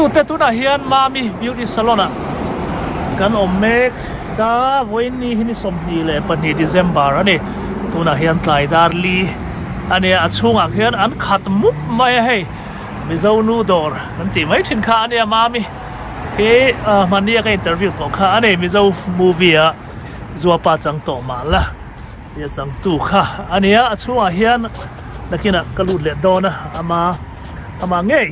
tu te tu na hian mami beauty salon a kan om mek da voin ni hini som ni le pani December ani tu na hian tlai dar li ani a chunga hian an khat mup mai hei mizo nu dor kan ti mai thin kha ani mami he mania ka interview to kha ani mizo movie a zuwa pa chang to ma la ya chang tu kha ani a chunga hian nakina kalut le dona ama ngei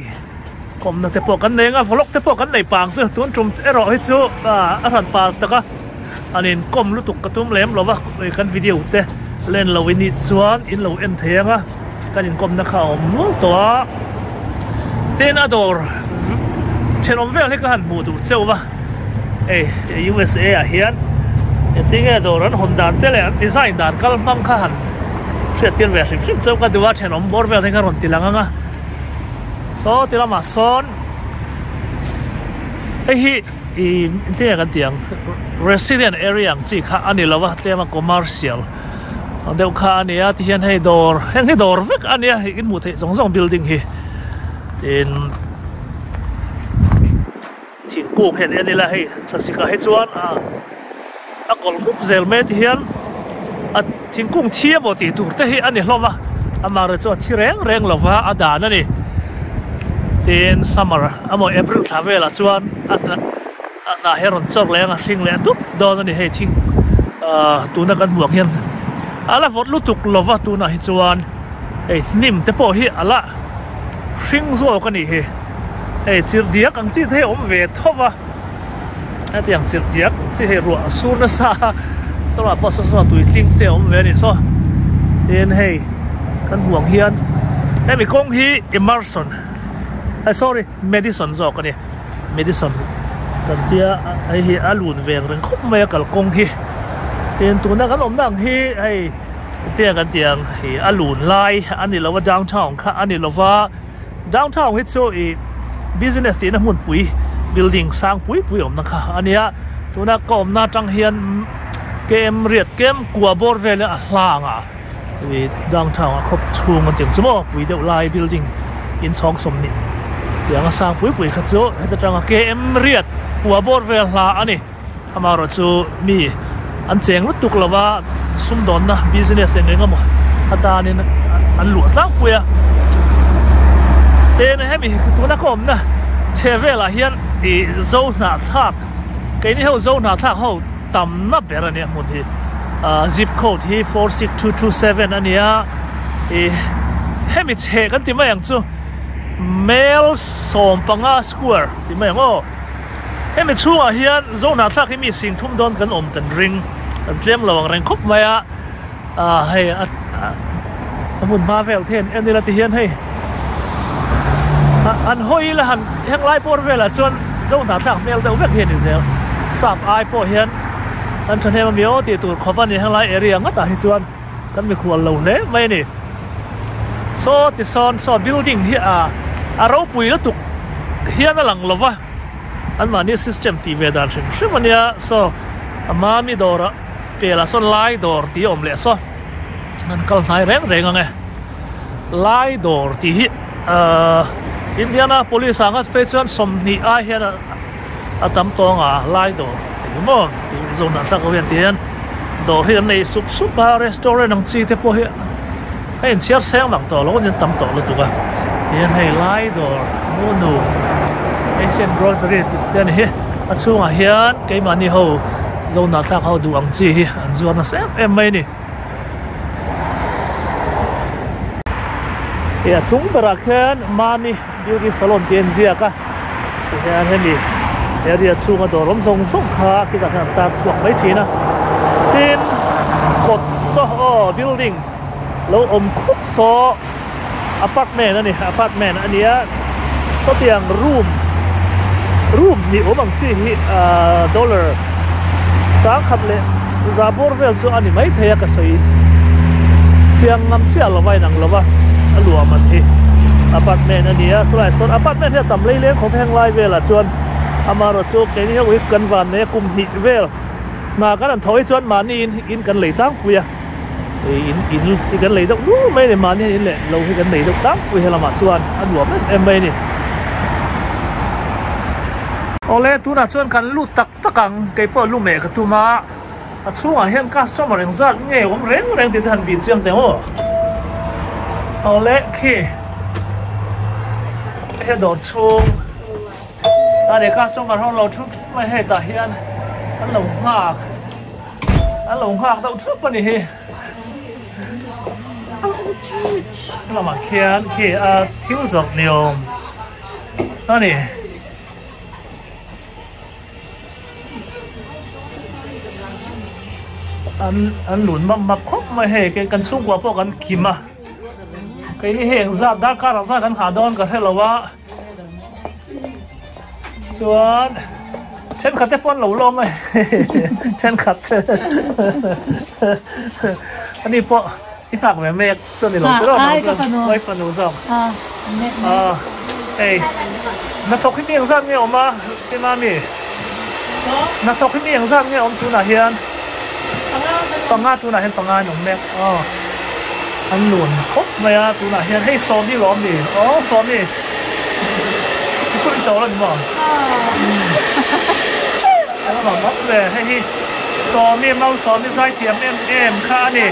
kom na te po kan nei nga vlog te po kan nei pang chu tun tum ero hi chu a ran pa taka anin kom lu tuk katum lem lova kan video te len lo ini chuan in lo en thenga kanin kom na kha om to ten ador chenom vel he kan mu du cheuwa USA a hian tinge doran Honda te le design dan kal mang kha han thiat tin ve sim cheu ka duwa chenom bor vel he kan ron tilanga so tila ma son hi intia kan tiang resident area ang chi kha ani lawa tlema commercial deu kha ania ti hian hei dor vek ania in mu the zong building hi in thing kuk hen ani la hei thasika he chuan a kol mup zel me ti hian a thing kung thia bo ti tur te hi ani hloma amara chu chi reng lova adan ani in summer amo April thavela chuan na heron chok lenga hring le dup don ani he thing tuna kan buang hian ala vot lutuk lova tuna hi chuan nim te po hi ala hring zo kan ni he chir diak ang chi the om ve thowa atiang chir diak chi he ru sur na sa so la boss so tu tling te om ve ni so tin he kan buang hian mi kong hi Emerson sorry Madison zo ka ni Madison kan tia ai hi alun veng reng khop mai kal kong hi ten tu na kan om nang hi ai tia kan tiang hi alun lai ani lawa downtown kha ani lawa downtown hi chu business ti na mun pui building sang pui om na kha ania tu na kom na tang hian kem riat kem kwa bor vele a hlanga downtown a khop chung an tem chumo pui deuh lai building in chong som ni yang sang pui kha chu heta tanga KM riat wa bor vel hla ani amaro chu mi an cheng lu tuk lawa sum don na business enga mo ata ni an lu tlang puya te na hemi tu na kom na chevela hian zo na thak ke ni ho zo na thak ho tam na berania mun hi zip code hi 46227 ania hemi che kan ti mai ang chu Mel Sompanga Square ti mai ngo hemi chunga hian zona thak mi sing thum don kan om tan ring an tlem lawang reng khop maya hei amun Marvel ten enila ti hian hei an hoi la han heng lai por vela chuan zona thak mel deuh vek hian izel sap ai po hian an than hema mio ti tur khopan heng lai area ngata hi chuan kan mi khual lo le mai ni so ti son so building hi aro pui la tuk hian alang lova an mani system ti ve dan shimania so amami dora pela son lai dor ti om le so an kal sai reng ange lai dor ti hi Indianapolis anga special som ni a hian atam tonga lai dor ti mo ti zona sa ko hian tian dor hian nei sup ba restaurant ang chi te po hi hei chiar sang bang to lo nin tam to lo tuka hian hei lai dor munu Asian grocery ten hi a chunga hian keimani ho zona thak ho du ang chi hi an zuana sem em mai ni ya chung tara khan mami beauty salon ten zia ka hian hemi area chunga dorom zong kha ki ka kan tar chuak mai thina tin kot so building lo om khup so apartment ania so tiang room ni omang chi hi dollar sang khat le zabor vel so ani mai thaya ka soi tiang ngam chi alawai nang lawa alua man hi apartment ania so lai son apartment he tam le khop heng lai vela chuan amaro chu ke ni he kan van ne kum hi vel ma kan thoi chuan mani in kan lei tang puya in kan lấy đâu mấy này mà nên lệ lâu cái kan lấy đâu tám quỳ hay là mà xuân ăn uống em đây này Oleh tu nak cuan kan lu tak takang kepo lu me ketuma. Achunga hian customer eng zat nge om reng ti than bi chiang te ho. Oleh khi he dor chung. Ta de customer hong lo thu mai he ta hian an lo ngak dau thu pa ni he. Là mà khian khi thiếu dọc nhiều đó nè anh lún mập khóc mà hệ cái cần sung qua phố cần kìm à cái hiện ra đã cả ra cần hà đòn cả hay là vợ xuân chân khát tép con lẩu lom này chân khát anh đi po đi phạt mẹ mẹ xuân thì lẩu cái đó nó xuân quay phần đủ xong ê nó thọc cái miệng ra nghe ông mà cái mà mì nó thọc cái miệng ra nghe ông chú nào hiền pangat tu na hen pangan ông mẹ anh luôn khóc mày à tu na hiền hay xóm đi lom đi xóm đi chỉ có đi chỗ là gì mà nó bảo mất về hay xóm đi mau xóm đi sai tiệm em khá nè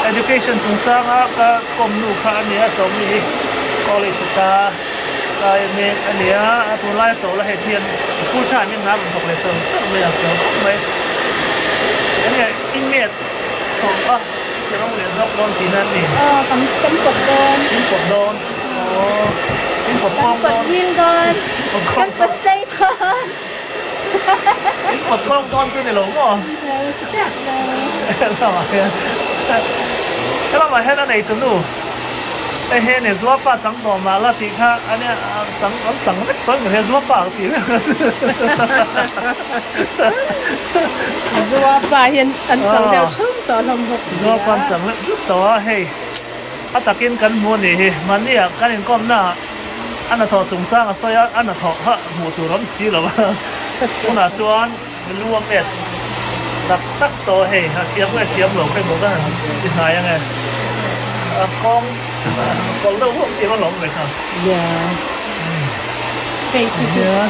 education chúng ta các công nụ khá nè xóm đi college ta cái mình anh nè tu lai chỗ là hệ thiên phụ trách mình ngáp học lại xong chắc bây giờ kiểu khóc mày cái này in miệt không á cái ông liền dốc đòn gì nên nè cắm cột đòn in cột phong cột hiên đòn cắm cột dây đòn in cột phong đòn trên này lủng à cái là mà hết này tụi nóไอ้เฮเนี่ยซัวป้าจังต่อมาแล้วตีข้าอันเนี้ยจังไม่ต้นกับเฮซัวป้าตีเนี่ยซัวป้าเห็นอันจังเดียวชุ่มต่อลมหกซัวป้าจังเลยต่อเฮ้อาตะกินกันมัวนี่มันเนี่ยกันเองก็น่าอันนั้นถอดจงสร้างซอยอันนั้นถอดฮะหมูตัวร้อนสีหรอวะคนอาชวนมันรวมเอ็ดตักต่อเฮ้เทียมก็เทียมหลงไปหมดแล้วที่ไหนยังไงcon đâu không tìm nó lộn vậy hả? Dạ. Cái gì đó?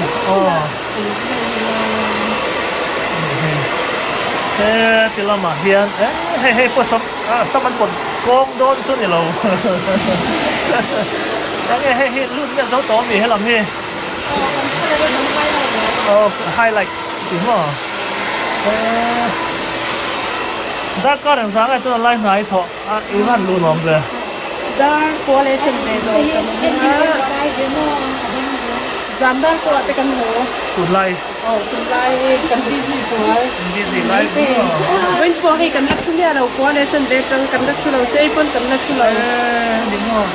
Thế thì làm mà hiền, hay có sao mình còn con đón xuống này lâu. Cái hay luôn cái dấu tỏ gì hay làm gì? Highlight đúng không? Đã có đằng sáng này tôi lại nói thọ ý hắn luôn làm về dar ko le chen de do zam dar ko te kan ho tụt lại tụt lại kan busy rồi busy lại when po he kan nak chulia ro ko le chen de kan nak chulo chei pon kan nak chulo đúng không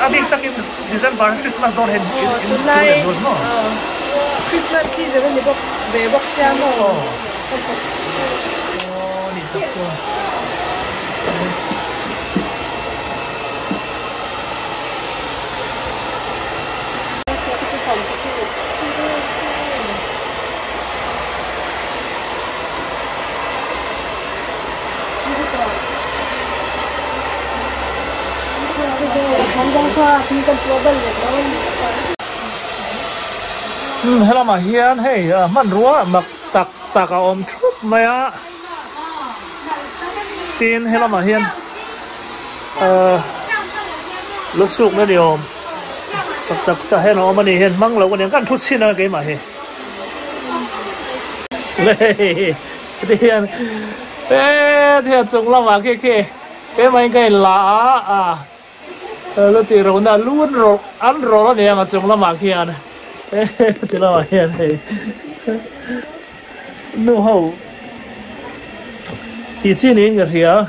abi takin December Christmas don't head in Christmas season ni bok be bok sia mo ni tak so hello mà hiền hey man rúa mặc tạc ôm chút mày á tin hello mà hiền lúc sụp nó điều tạc hay nó mà này hiền mang lâu còn những chút xin nó cái mà hiền hiền hiền chúng lắm mà cái mấy cái lá à lúc thì rồi na luôn rồi ăn rồi này mà chúng lắm mà hiền thì là hiền thì nu hậu thì chi nên cái gì à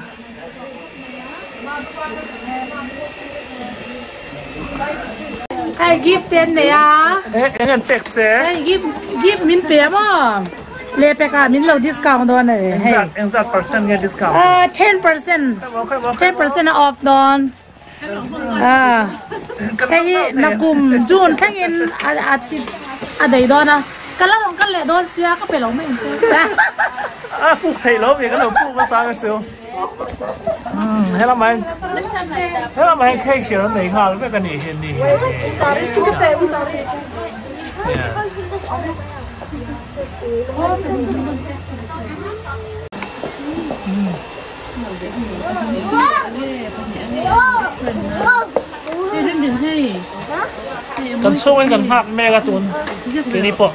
ai gift tiền này à anh tech xe ai gift min pay mà le pe ka min lo discount don này anh rất percent nghe discount 10% off don cáiนักกลุ่มจูนแค่เงินอาทิตย์อะไรดอนนะกันแล้วลองกันแหละดอนเสียก็ไปลองไม่เห็นเจ้าพูดไทยแล้วมีกันหนูพูดภาษากันเชียวให้เราไม่แค่เชียวไหนค่ะแล้วไม่กันนี่เห็นนี่ตอนนี้ชิคกี้พาย กันช่วยกันหักแม่กระตุนแค่นี้ปะ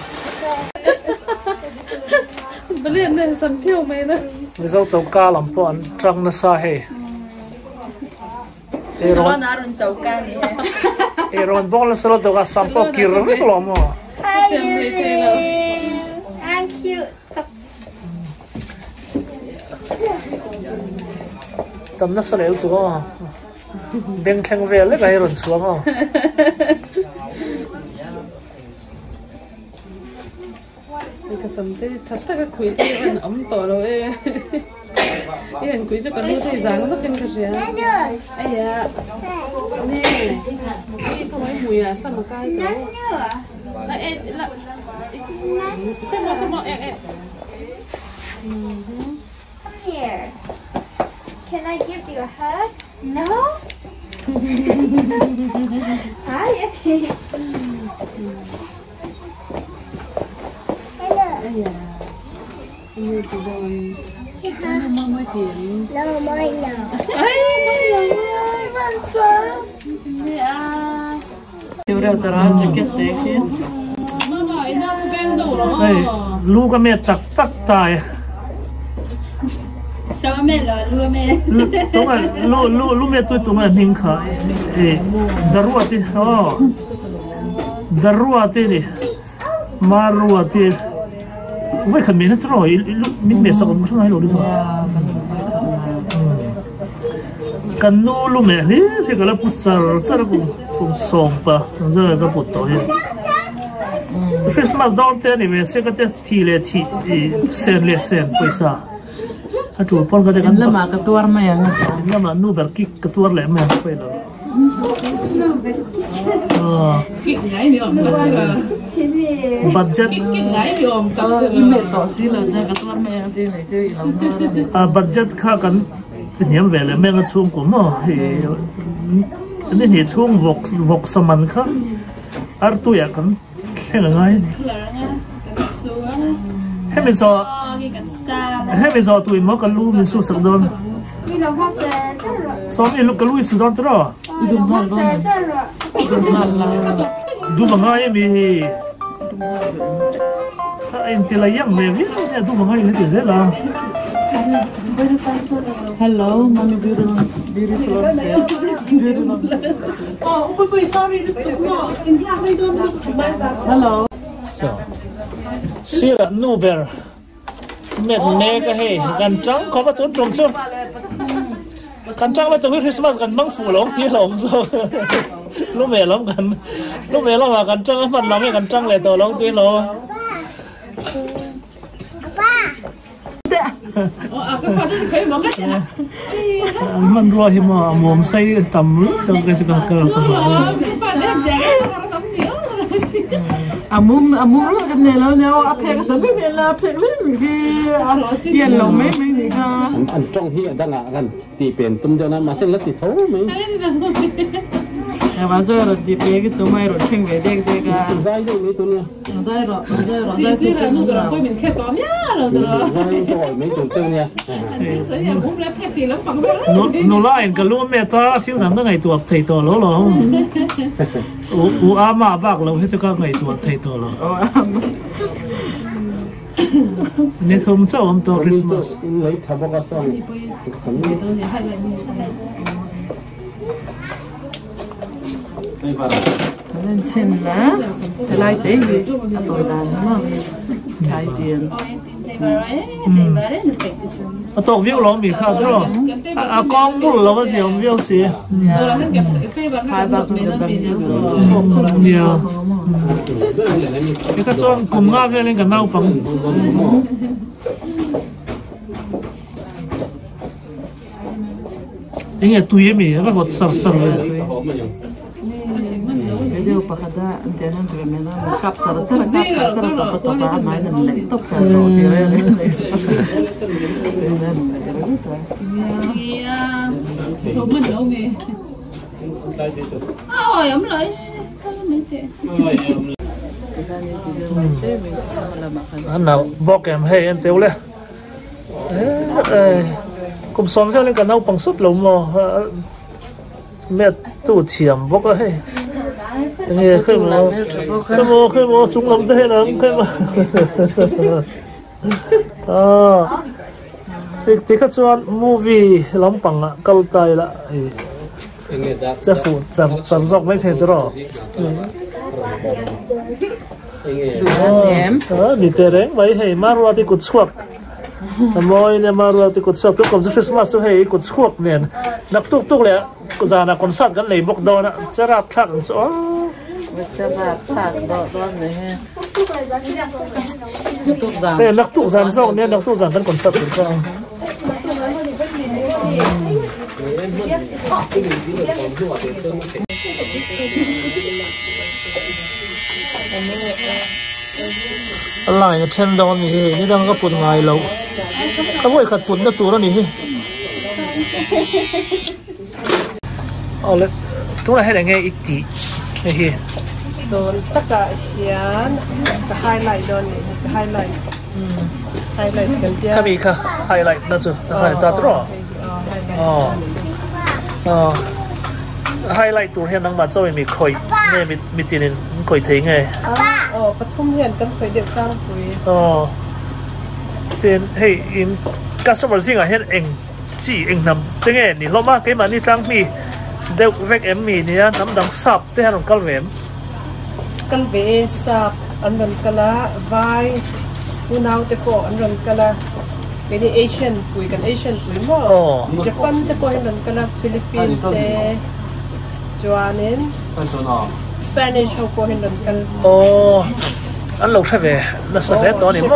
ไปเรียนเนี่ยสันเที่ยวไหมนะไม่ต้องเจ้ากาลำปอนจังน่าสาเหเอรอนอารุณเจ้ากาเนี่ยเอรอนบอกแล้วสลดตัวกับสัมปอกิรไม่กลัวมั้งตอนนั้นสลายตัวเบ่งแข่งเวลเลยไปรอนสวมอ่ะก็สมเด็จทัดแต่ก็คุยที่มันอ้อมต่อเลยเห็นคุยจะกันรู้ที่สังสักกันก็เสียไอ้ยะนี่เขาไว้หมุยอ่ะสั่งมาใกล้เขาแล้วเอ๊ะแล้วcome onเอ๊ะCome here. Can I give you a hug? No? Hi, okay. Hello. Như chị rồi mới chuyển No, mine no. Chiều đầu tao ra jacket đấy kia đây lu cái mẹ chặt tắt tài sao mẹ là lu mẹ đúng rồi lu mẹ tôi tụi mình hình khởi daruati đi maruati vậy khẩn miếng hết rồi mình mẹ sao cũng không hay rồi đúng không cần lu mẹ đi thì cái là bút giờ cũng sòng pa giờ là bút tối Christmas doll te ni ve se ka te thi le thi sen le sen paisa a tu pon ka te kan lama ka tuar ma yang lama nu ber ki ka tuar le me pe lo ki ngai ni om ta budget ki ngai ni om ta me to si lo ja ka tuar ma yang te ne je i lo budget kha kan niam ve le me nga chung ko mo he ni ni chung vok saman kha ar tu ya kan cái là ngay hết bây giờ tụi mới cần lu mình xuống sập đơn sau này lúc cần lu xuống đơn rồi du bằng ngay mi anh thì là yang về viết nha du bằng ngay cái gì là hello mommy beautiful hello so sira nuber met me ka he gan chang ko ba ton trom so kan chang ba to Christmas kan mang fu long ti long so lu me lắm mà kan chang man long kan chang le to long ti loมันรัวหิมะมวมใส่ตำลึกตรงกันสักครั้งมุมรู้กันเนี่ยแล้วเนี่ยอาเพกแต่ไม่เป็นละเพกเลยมีเย็นลงไม่ดีค่ะอันจ้องที่ดังอ่ะกันตีเป็นตุ้มเจ้านั้นมาเส้นแล้วติดเท้าไหมแต่ว่าเจอรถจีเปก็ตัวไม่รถเพ่งเวเด็กเด็กอ่ะใจอยู่นี่ตัวเนี้ยใจรถสิแล้วนู่นก็เราไปเป็นแค่ตัวเนี้ยเราตัวใจตัวไม่ตัวเจ้าเนี่ยเสียมุมแล้วเพกตีแล้วฟังไปโนล่าเองก็รู้เมตาที่ทำได้ไงตัวไทยตัวแล้วหรออูอามาบ้าเราที่จะก็ไงตัวไทยตัวแล้วนี่ทำเจ้าตัวคริสต์มาสเลยทำก็ส่งไม่ผ่านนั่นเช่นนะแต่ลายเจ๋งดีตัวดานมากใช้เตียนตัววิวเรามีค่าตัวกองบุญเราก็เสียวิวสิขายแบบนี้เนี่ยนี่ก็ช่วงกลุ่มงานเรื่องกันน่าฟังยังไงตุยมีก็กดสับเลยเดี๋ยวปะkadaอันนั้นเป็นแม่น้ำกับสารตบบ้านไม้นั่นแหละตบสารที่เรื่องนี้เป็นนั่นผมมันเอาไงอ๋อยังไม่เลย anh nào bọc em hay anh tiêu lên cùng xóm theo lên cả nấu bằng sốt lẩu mò mẹ tủ thiểm bọc ấy nghe khơi mò chúng lắm thế lắm khơi mò thì các chuan movie lắm bằng câu tay làจะฝูสันซอกไม่เท่ตัวหรอดีเตเร่งไว้ให้มารัวที่กุดชวกมอยเนี่ยมารัวที่กุดชวกทุกคนจะคริสต์มาสให้กุดชวกเนี่ยนักตุกเลยกุจานักคอนเสิร์ตกันเลยบอกโดนนะจะรับทักกันจ้ะจะรับทักโดนเลยฮะนักตุกจานซอกเนี่ยนักตุกจานกันคอนเสิร์ตกันจ้ะอะไรเนี่ยเทนดอนนี่นี่ดังก็ปุ่นไงเราเขาบอกขัดปุ่นก็ตัวแล้วนี่เอาเลยตัวไหนให้ได้ไงอีกทีนี่โดนตะกะเขียนกับไฮไลท์โดนนี่ไฮไลท์กันเดียวข้ามีค่ะไฮไลท์นั่นจูไฮไลท์ตาตัวไฮไลท์ตัวเห็นนังมาเจ้ามีคอยเนี่ยมีตีนึงคอยทิ้งไงปฐมเห็นกันคอยเด็กกลางคุยเตียนเฮ้ยอินกัสมาซิงอ่ะเห็นเองจีเองนำจังไงนี่เรามาเกี่ยมันนี่ตั้งมีเด็กเวกมีเนี่ยน้ำดังซับที่ให้เรากัลเวมซับอันนั้นก็ละไวผู้นาวเตปอันนั้นก็ละเป็นเอเชียนคุยกันเอเชียนคุยมั้งญี่ปุ่นเตปอันนั้นก็ละฟิลิปปินส์เตจวานินสเปนิชเขาพูดเห็นกันอันลูกใช่ไหมน่าสนใจตัวนี้มั้ง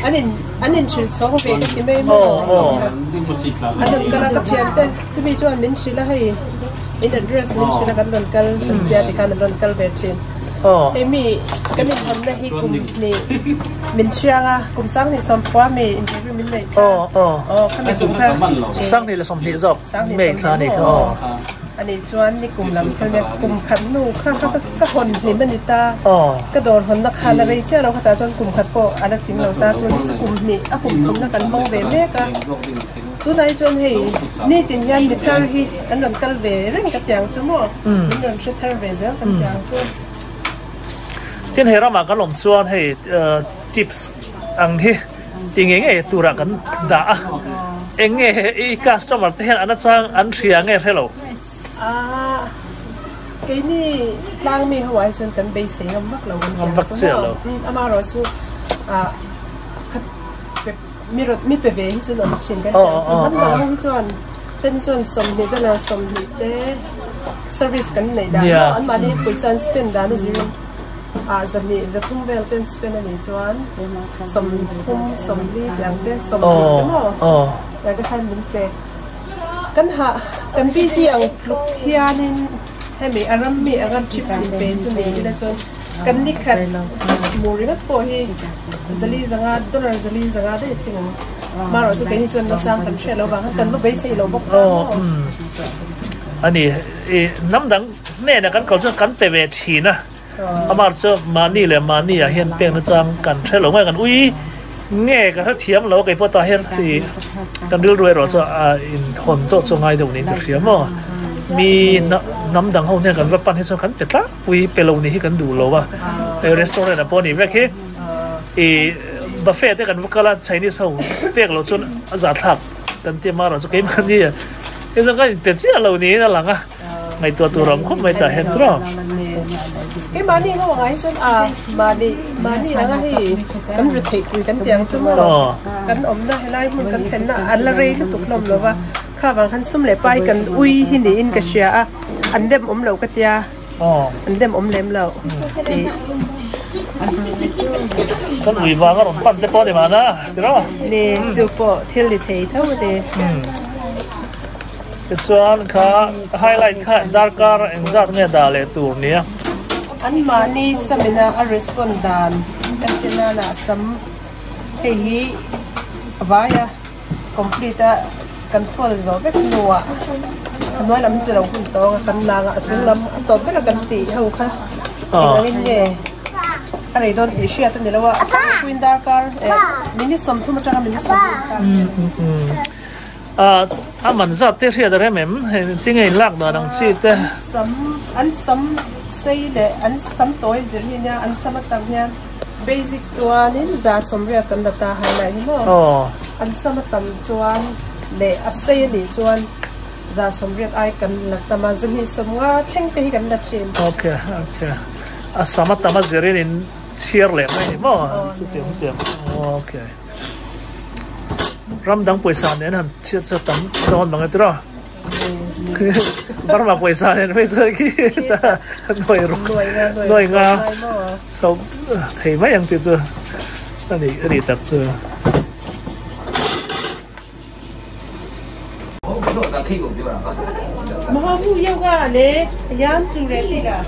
อันนี้ชื่อเขาเป็นที่ไม่มั้งอันนั้นก็ละกับเชียนเตจะมีจวนมินชิละให้อินเดอร์เดรสมินชิละกันนั่นกันเบียร์ที่กันนั่นกันเบชินเอมี่กันนี่ทำได้ให้คุมนี่มินเชียงคุมสร้างในสมพวามีอินเทอร์วิวมินเลยข้ามีคุมค่ะสร้างในละสมนิจบเมฆสร้างนี่อันนี้ชวนนี่กลุ่มลำเขาเรียกกลุ่มขันนูข้าก็คนนี่มันนิตาก็โดนคนนักขันอะไรเชื่อเราก็ตาจนกลุ่มขัดโปอะไรทิ้งเราตาตัวนี้จะกลุ่มนี่กลุ่มทุนนักขันมองเวเมกะตัวไหนจนเฮ้นี่ติดยันมิทาร์ฮีอันนั้นกัลเวเรื่องกับอย่างชั่วโมงนี่นั่นชุดทาร์เวเซลกันอย่างชั่วที่เห็นเรามากันหลงชวนให้ทิปส์อันที่จริงๆตัวรักกันด่าเองอีกัสต์มาที่เห็นอันนั้นจังอันเสียงให้เราไอ้นี่กลางมีหัวชนกันไปเสียงมักเราบักเสียเรามารอชูมีรถมีไปเวที่ชนอันเช่นกันชนนั้นเราที่ชนสมนี่ก็เราสมนี่เด้เซอร์วิสกันไหนได้อันมาดีปุยซันสเปนด้านนี้จะนี่จะทุ่มเวลเต้นสเปนอันนี้ชวนสมทุ่มสมนี่อย่างเต้สมนี่ก็มั้งแต่ก็ทันมินเปกันพี่เสียงปลุกเฮียนี่ให้มีอารมณ์มีอาการชิปสิเป็นจุดนี้แล้วจนกันนี่ขัดมูริกับพอฮีจะลีจังอาตัวนั้นจะลีจังอาได้ที่นั่นมาเราจะกันนี่ชวนนักจ้างกันเชื่อเราบางกันลูกใบเสียเราบอกอันนี้น้ำดังแน่นะกันเขาจะกันเปเวทีนะอามาจะมานี่เลยมานี่เห็นเปียงนักจ้างกันเชื่อเราไม่กันอุ้ยแง่กันถ้าเทียมเราไอ้พวกตาเห็นที่กันดื้อรวยเราจะอินทนโตจงไงตรงนี้ก็เทียมมั้งมีน้ำดังเขาเนี่ยกันว่าปั้นให้ชนกันแต่ละปุยไปลงนี่ให้กันดูเราว่าไปร้านอาหารนะพอนี่แม่คือบุฟเฟ่ต์กันว่าก็ละใช้นี่เขาเปียกเราจนอาจารย์ทักกันเตรียมมาเราจะเก็บมันนี่ไอ้สังกัดเป็นเจ้าเรานี่นั่นหลังอ่ะไม่ตัวรำเขาไม่แต่เห็นตัวไอ้มานี่เขาบอกไงชนมานี่แล้วก็ที่กันรุดติคุยกันเตียงจุ่มกันอมนะให้ไล่มันกันเห็นนะอันละเรื่องก็ตกลงแล้วว่าข้าบางคันสุ่มเลยไปกันอุ้ยที่นี่อินกเชียอันเดิมอมเหลวกัตยาอันเดิมอมเล็มเหลวกันอุ้ยวางก็หลงปั้นเตปอได้มานะใช่ไหมนี่จูปอเทลิเทเท่าเดิมจะชวนค่ะไฮไลท์ค่ะดาร์การ์เอ็นจัดเนี่ยดาเลตัวนี้อันมานี่สมินาอาริสปอนดานกันเจนานะสัมเฮียบายะคอมพลีตากันฟอลโซเบกนัวอันว่าลำจะเราคุณโตกันนางจุลลำตัวเป็นกันตีเขาค่ะอีกนิดเนี่ย อะไรโดนตีเชียตัวนี้แล้วว่าควินดาร์การมินิสมทุ่มจังมินิสมมันจะเทียบอะไรมั้ยที่ไงลักดอนังซีเต้อันสมเซ่เลยอันสมตัวจิริเนี่ยอันสมตั้งเนี่ยเบสิกจวนนี่จะสมเรียกันตาหายไหนมั้งอันสมตั้งจวนเลยอันเซ่ดีจวนจะสมเรียไอกันลักตมาจะมีสมว่าเท่งตีกันละเทนโอเคอันสมตั้งมาจิรินเชียร์เลยไหมมั้งสุดเดียวโอเครำดังป่วยสารเนี่ยนั่นเชื่อจะตั้งโดนบังเอิญบารมาป่วยสารเนี่ยไม่เจอกี่แต่หน่วยงาสาวเห็นไหมยังติดเจอนี่ตัดเจอมหาผู้เยาว์กันเลยยันจุเรติละ